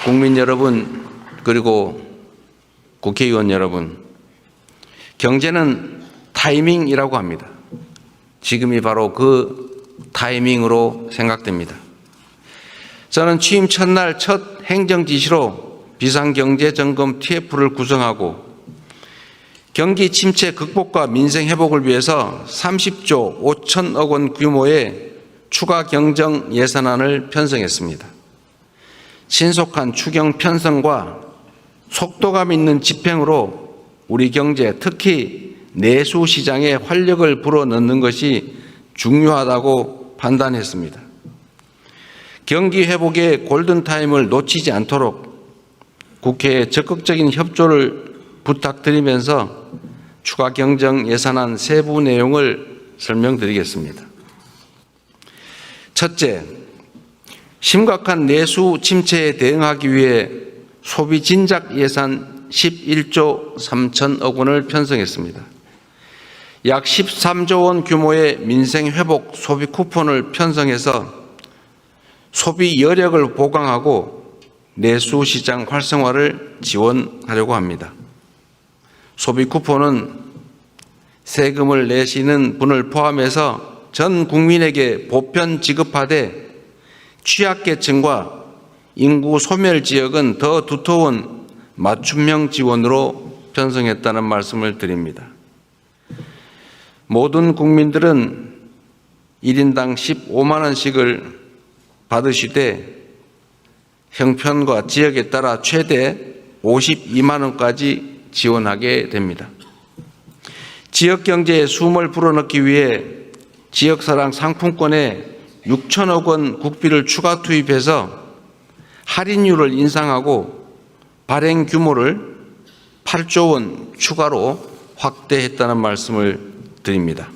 국민 여러분, 그리고 국회의원 여러분, 경제는 타이밍이라고 합니다. 지금이 바로 그 타이밍으로 생각됩니다. 저는 취임 첫날 첫 행정지시로 비상경제점검 TF를 구성하고 경기 침체 극복과 민생 회복을 위해서 30조 5천억 원 규모의 추가 경정 예산안을 편성했습니다. 신속한 추경 편성과 속도감 있는 집행으로 우리 경제, 특히 내수 시장에 활력을 불어넣는 것이 중요하다고 판단했습니다. 경기 회복의 골든타임을 놓치지 않도록 국회에 적극적인 협조를 부탁드리면서 추가 경정 예산안 세부 내용을 설명드리겠습니다. 첫째, 심각한 내수 침체에 대응하기 위해 소비 진작 예산 11조 3천억 원을 편성했습니다. 약 13조 원 규모의 민생 회복 소비 쿠폰을 편성해서 소비 여력을 보강하고 내수 시장 활성화를 지원하려고 합니다. 소비 쿠폰은 세금을 내시는 분을 포함해서 전 국민에게 보편 지급하되 취약계층과 인구 소멸 지역은 더 두터운 맞춤형 지원으로 편성했다는 말씀을 드립니다. 모든 국민들은 1인당 15만 원씩을 받으시되 형편과 지역에 따라 최대 52만 원까지 지원하게 됩니다. 지역 경제에 숨을 불어넣기 위해 지역사랑 상품권에 6천억 원 국비를 추가 투입해서 할인율을 인상하고 발행 규모를 8조 원 추가로 확대했다는 말씀을 드립니다.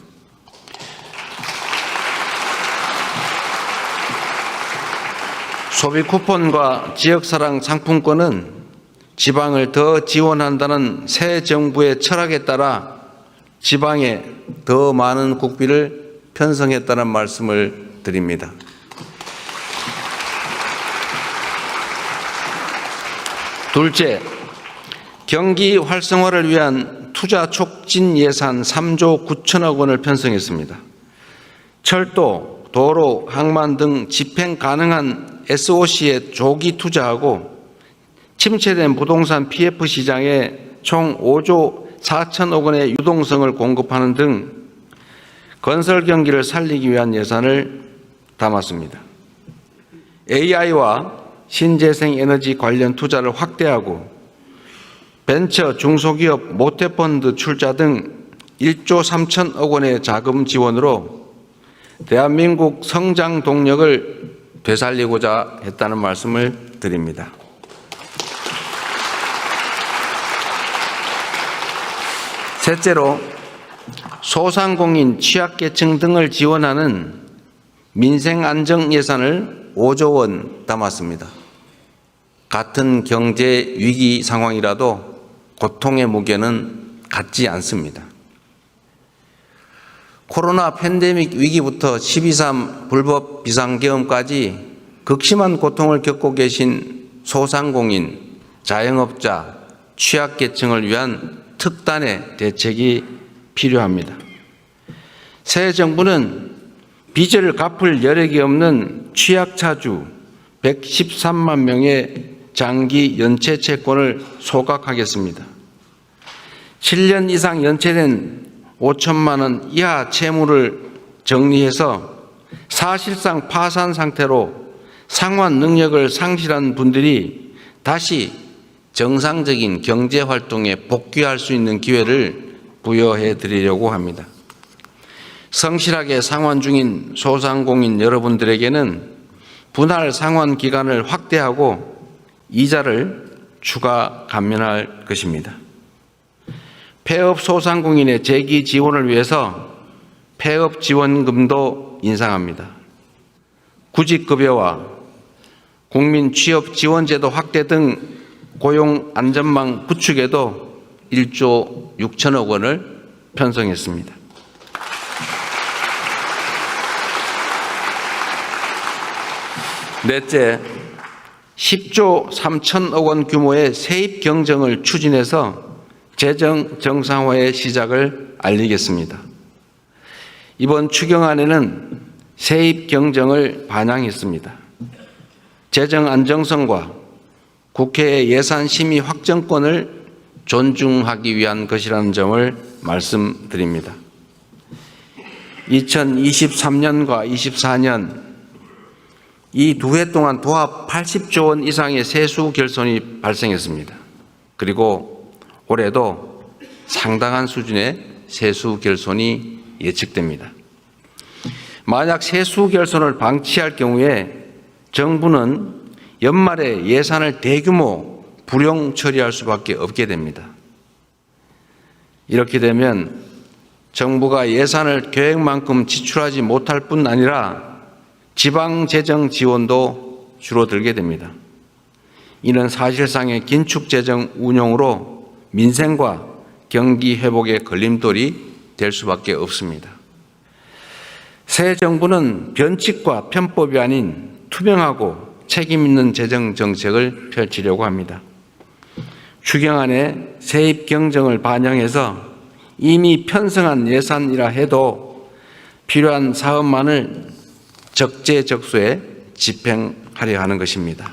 소비 쿠폰과 지역사랑 상품권은 지방을 더 지원한다는 새 정부의 철학에 따라 지방에 더 많은 국비를 편성했다는 말씀을 드립니다. 둘째, 경기 활성화를 위한 투자 촉진 예산 3조 9천억 원을 편성했습니다. 철도, 도로, 항만 등 집행 가능한 SOC에 조기 투자하고 침체된 부동산 PF 시장에 총 5조 4천억 원의 유동성을 공급하는 등 건설 경기를 살리기 위한 예산을 담았습니다. AI와 신재생 에너지 관련 투자를 확대하고 벤처 중소기업 모태펀드 출자 등 1조 3천억 원의 자금 지원으로 대한민국 성장 동력을 되살리고자 했다는 말씀을 드립니다. 셋째로 소상공인, 취약계층 등을 지원하는 민생안정 예산을 5조 원 담았습니다. 같은 경제 위기 상황이라도 고통의 무게는 같지 않습니다. 코로나 팬데믹 위기부터 12.3 불법 비상계엄까지 극심한 고통을 겪고 계신 소상공인, 자영업자, 취약계층을 위한 특단의 대책이 필요합니다. 새 정부는 빚을 갚을 여력이 없는 취약차주 113만 명의 장기 연체 채권을 소각하겠습니다. 7년 이상 연체된 5천만 원 이하 채무를 정리해서 사실상 파산 상태로 상환 능력을 상실한 분들이 다시 정상적인 경제 활동에 복귀할 수 있는 기회를 부여해 드리려고 합니다. 성실하게 상환 중인 소상공인 여러분들에게는 분할 상환 기간을 확대하고 이자를 추가 감면할 것입니다. 폐업 소상공인의 재기 지원을 위해서 폐업 지원금도 인상합니다. 구직급여와 국민 취업 지원제도 확대 등 고용 안전망 구축에도 1조 6천억 원을 편성했습니다. 넷째, 10조 3천억 원 규모의 세입 경정을 추진해서 재정 정상화의 시작을 알리겠습니다. 이번 추경안에는 세입 경정을 반영했습니다. 재정 안정성과 국회의 예산 심의 확정권을 존중하기 위한 것이라는 점을 말씀드립니다. 2023년과 24년 이 두 해 동안 도합 80조 원 이상의 세수 결손이 발생했습니다. 그리고 올해도 상당한 수준의 세수 결손이 예측됩니다. 만약 세수 결손을 방치할 경우에 정부는 연말에 예산을 대규모 불용 처리할 수밖에 없게 됩니다. 이렇게 되면 정부가 예산을 계획만큼 지출하지 못할 뿐 아니라 지방재정 지원도 줄어들게 됩니다. 이는 사실상의 긴축재정 운용으로 민생과 경기 회복의 걸림돌이 될 수밖에 없습니다. 새 정부는 변칙과 편법이 아닌 투명하고 책임 있는 재정 정책을 펼치려고 합니다. 추경안에 세입 경정을 반영해서 이미 편성한 예산이라 해도 필요한 사업만을 적재적소에 집행하려 하는 것입니다.